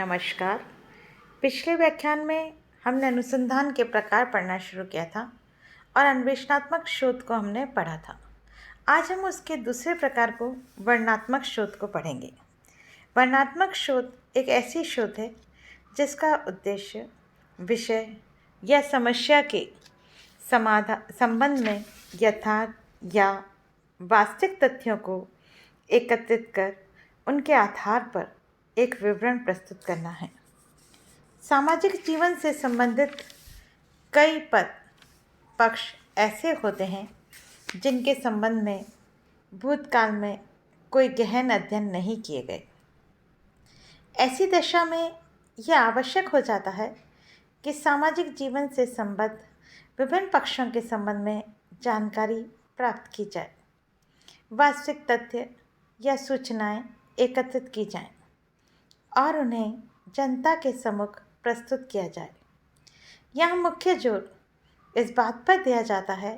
नमस्कार। पिछले व्याख्यान में हमने अनुसंधान के प्रकार पढ़ना शुरू किया था और अन्वेषणात्मक शोध को हमने पढ़ा था। आज हम उसके दूसरे प्रकार को वर्णनात्मक शोध को पढ़ेंगे। वर्णनात्मक शोध एक ऐसी शोध है जिसका उद्देश्य विषय या समस्या के संबंध में यथार्थ या वास्तविक तथ्यों को एकत्रित कर उनके आधार पर एक विवरण प्रस्तुत करना है। सामाजिक जीवन से संबंधित कई पक्ष ऐसे होते हैं जिनके संबंध में भूतकाल में कोई गहन अध्ययन नहीं किए गए। ऐसी दशा में यह आवश्यक हो जाता है कि सामाजिक जीवन से संबद्ध विभिन्न पक्षों के संबंध में जानकारी प्राप्त की जाए, वास्तविक तथ्य या सूचनाएं एकत्रित की जाएं और उन्हें जनता के सम्मुख प्रस्तुत किया जाए। यहाँ मुख्य जोर इस बात पर दिया जाता है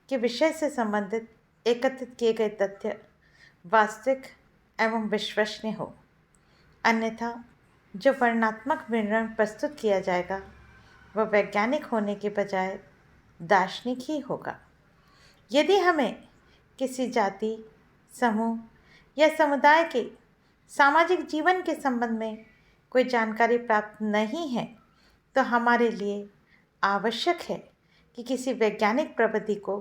कि विषय से संबंधित एकत्रित किए गए तथ्य वास्तविक एवं विश्वसनीय हो, अन्यथा जो वर्णनात्मक विवरण प्रस्तुत किया जाएगा वह वैज्ञानिक होने के बजाय दार्शनिक ही होगा। यदि हमें किसी जाति, समूह या समुदाय के सामाजिक जीवन के संबंध में कोई जानकारी प्राप्त नहीं है तो हमारे लिए आवश्यक है कि किसी वैज्ञानिक प्रविधि को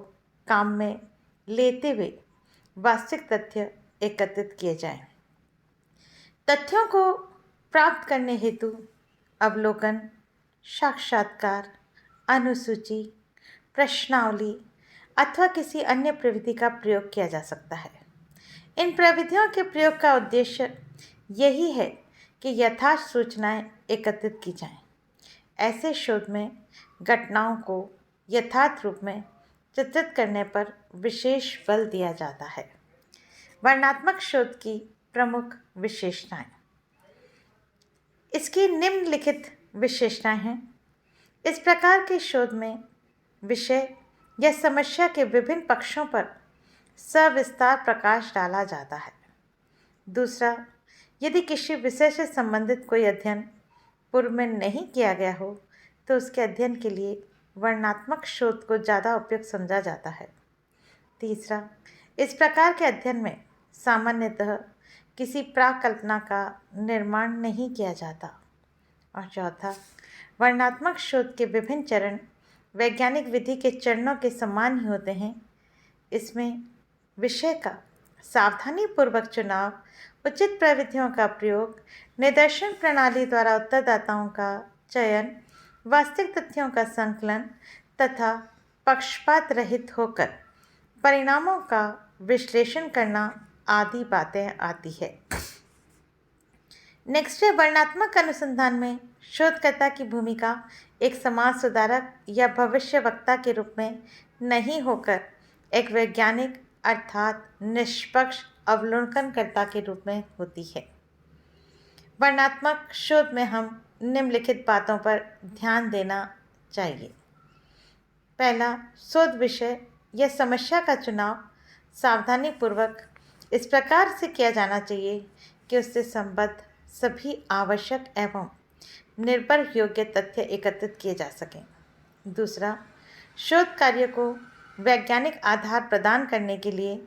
काम में लेते हुए वास्तविक तथ्य एकत्रित किए जाएं। तथ्यों को प्राप्त करने हेतु अवलोकन, साक्षात्कार, अनुसूची, प्रश्नावली अथवा किसी अन्य प्रविधि का प्रयोग किया जा सकता है। इन प्रविधियों के प्रयोग का उद्देश्य यही है कि यथार्थ सूचनाएं एकत्रित की जाएं। ऐसे शोध में घटनाओं को यथार्थ रूप में चित्रित करने पर विशेष बल दिया जाता है। वर्णनात्मक शोध की प्रमुख विशेषताएं। इसकी निम्नलिखित विशेषताएं हैं। इस प्रकार के शोध में विषय या समस्या के विभिन्न पक्षों पर सविस्तार प्रकाश डाला जाता है। दूसरा, यदि किसी विषय से संबंधित कोई अध्ययन पूर्व में नहीं किया गया हो तो उसके अध्ययन के लिए वर्णनात्मक शोध को ज़्यादा उपयुक्त समझा जाता है। तीसरा, इस प्रकार के अध्ययन में सामान्यतः किसी प्राकल्पना का निर्माण नहीं किया जाता। और चौथा, वर्णनात्मक शोध के विभिन्न चरण वैज्ञानिक विधि के चरणों के समान ही होते हैं। इसमें विषय का सावधानीपूर्वक चुनाव, उचित प्रविधियों का प्रयोग, निदर्शन प्रणाली द्वारा उत्तरदाताओं का चयन, वास्तविक तथ्यों का संकलन तथा पक्षपात रहित होकर परिणामों का विश्लेषण करना आदि बातें आती है। नेक्स्ट है, वर्णनात्मक अनुसंधान में शोधकर्ता की भूमिका एक समाज सुधारक या भविष्यवक्ता के रूप में नहीं होकर एक वैज्ञानिक अर्थात निष्पक्ष अवलोकनकर्ता के रूप में होती है। वर्णनात्मक शोध में हम निम्नलिखित बातों पर ध्यान देना चाहिए। पहला, शोध विषय या समस्या का चुनाव सावधानीपूर्वक इस प्रकार से किया जाना चाहिए कि उससे संबद्ध सभी आवश्यक एवं निर्भर योग्य तथ्य एकत्रित किए जा सकें। दूसरा, शोध कार्य को वैज्ञानिक आधार प्रदान करने के लिए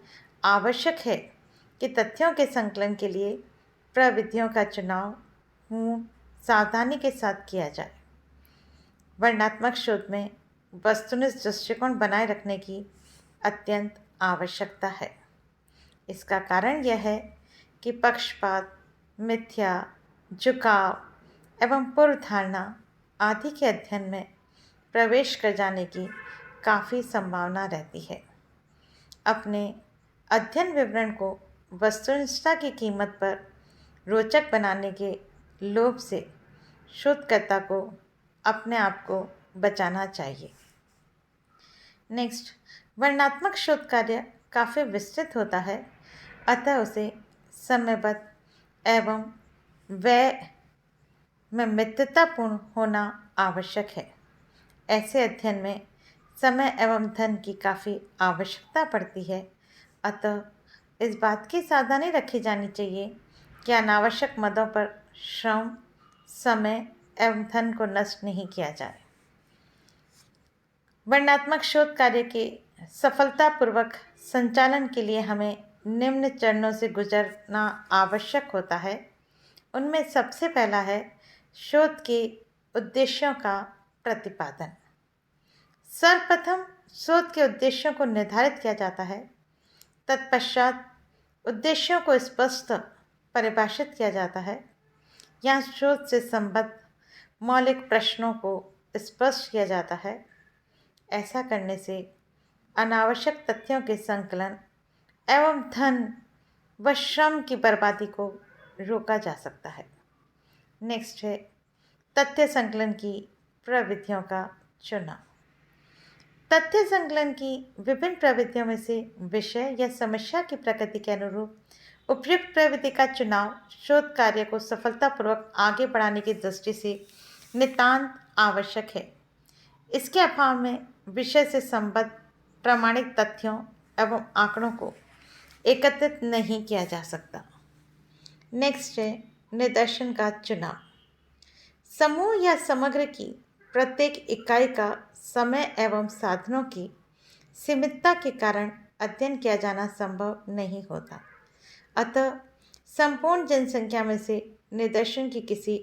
आवश्यक है कि तथ्यों के संकलन के लिए प्रविधियों का चुनाव पूर्ण सावधानी के साथ किया जाए। वर्णनात्मक शोध में वस्तुनिष्ठ दृष्टिकोण बनाए रखने की अत्यंत आवश्यकता है। इसका कारण यह है कि पक्षपात, मिथ्या, झुकाव एवं पूर्व धारणा आदि के अध्ययन में प्रवेश कर जाने की काफ़ी संभावना रहती है। अपने अध्ययन विवरण को वस्तुनिष्ठता की कीमत पर रोचक बनाने के लोभ से शोधकर्ता को अपने आप को बचाना चाहिए। नेक्स्ट, वर्णनात्मक शोध कार्य काफ़ी विस्तृत होता है, अतः उसे समयबद्ध एवं व्यय में मितव्यतापूर्ण होना आवश्यक है। ऐसे अध्ययन में समय एवं धन की काफ़ी आवश्यकता पड़ती है, अतः इस बात की सावधानी रखी जानी चाहिए कि अनावश्यक मदों पर श्रम समय एवं धन को नष्ट नहीं किया जाए। वर्णनात्मक शोध कार्य के सफलतापूर्वक संचालन के लिए हमें निम्न चरणों से गुजरना आवश्यक होता है। उनमें सबसे पहला है शोध के उद्देश्यों का प्रतिपादन। सर्वप्रथम शोध के उद्देश्यों को निर्धारित किया जाता है। तत्पश्चात उद्देश्यों को स्पष्ट परिभाषित किया जाता है। यहाँ शोध से संबद्ध मौलिक प्रश्नों को स्पष्ट किया जाता है। ऐसा करने से अनावश्यक तथ्यों के संकलन एवं धन व श्रम की बर्बादी को रोका जा सकता है। नेक्स्ट है तथ्य संकलन की प्रविधियों का चुनाव। तथ्य संकलन की विभिन्न प्रविधियों में से विषय या समस्या की प्रकृति के अनुरूप उपयुक्त प्रविधि का चुनाव शोध कार्य को सफलतापूर्वक आगे बढ़ाने की दृष्टि से नितांत आवश्यक है। इसके अभाव में विषय से संबद्ध प्रामाणिक तथ्यों एवं आंकड़ों को एकत्रित नहीं किया जा सकता। नेक्स्ट है निदर्शन का चुनाव। समूह या समग्र की प्रत्येक इकाई का समय एवं साधनों की सीमितता के कारण अध्ययन किया जाना संभव नहीं होता। अतः संपूर्ण जनसंख्या में से निदर्शन की किसी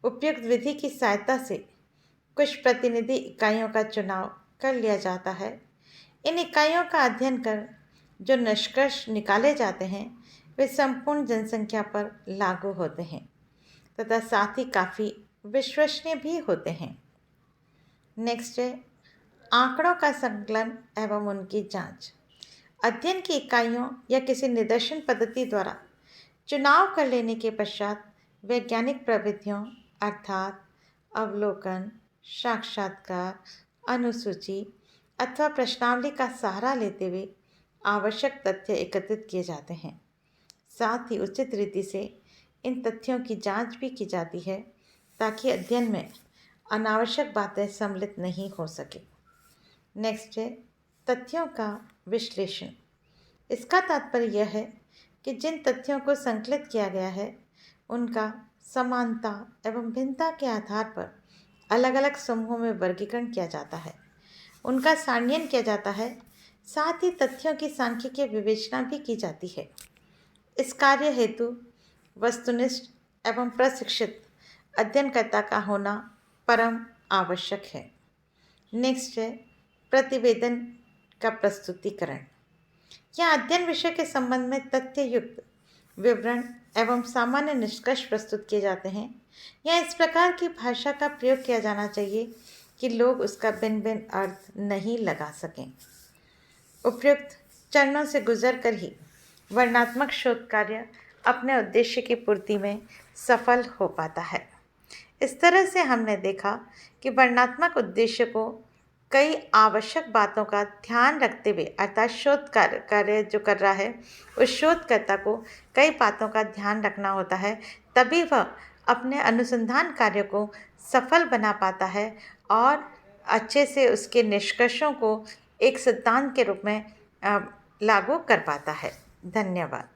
उपयुक्त विधि की सहायता से कुछ प्रतिनिधि इकाइयों का चुनाव कर लिया जाता है। इन इकाइयों का अध्ययन कर जो निष्कर्ष निकाले जाते हैं वे संपूर्ण जनसंख्या पर लागू होते हैं तथा साथ ही काफ़ी विश्वसनीय भी होते हैं। नेक्स्ट है आंकड़ों का संकलन एवं उनकी जांच। अध्ययन की इकाइयों या किसी निदर्शन पद्धति द्वारा चुनाव कर लेने के पश्चात वैज्ञानिक प्रविधियों अर्थात अवलोकन, साक्षात्कार, अनुसूची अथवा प्रश्नावली का सहारा लेते हुए आवश्यक तथ्य एकत्रित किए जाते हैं। साथ ही उचित रीति से इन तथ्यों की जांच भी की जाती है ताकि अध्ययन में अनावश्यक बातें सम्मिलित नहीं हो सके। नेक्स्ट है तथ्यों का विश्लेषण। इसका तात्पर्य यह है कि जिन तथ्यों को संकलित किया गया है उनका समानता एवं भिन्नता के आधार पर अलग अलग समूहों में वर्गीकरण किया जाता है, उनका सारणीयन किया जाता है। साथ ही तथ्यों की सांख्यिकीय विवेचना भी की जाती है। इस कार्य हेतु वस्तुनिष्ठ एवं प्रशिक्षित अध्ययनकर्ता का होना परम आवश्यक है। नेक्स्ट है प्रतिवेदन का प्रस्तुतिकरण। यहाँ अध्ययन विषय के संबंध में तथ्य युक्त विवरण एवं सामान्य निष्कर्ष प्रस्तुत किए जाते हैं। यहाँ इस प्रकार की भाषा का प्रयोग किया जाना चाहिए कि लोग उसका भिन्न भिन्न अर्थ नहीं लगा सकें। उपयुक्त चरणों से गुजर कर ही वर्णनात्मक शोध कार्य अपने उद्देश्य की पूर्ति में सफल हो पाता है। इस तरह से हमने देखा कि वर्णनात्मक उद्देश्य को कई आवश्यक बातों का ध्यान रखते हुए अर्थात शोध कार्य जो कर रहा है उस शोधकर्ता को कई बातों का ध्यान रखना होता है, तभी वह अपने अनुसंधान कार्य को सफल बना पाता है और अच्छे से उसके निष्कर्षों को एक सिद्धांत के रूप में लागू कर पाता है। धन्यवाद।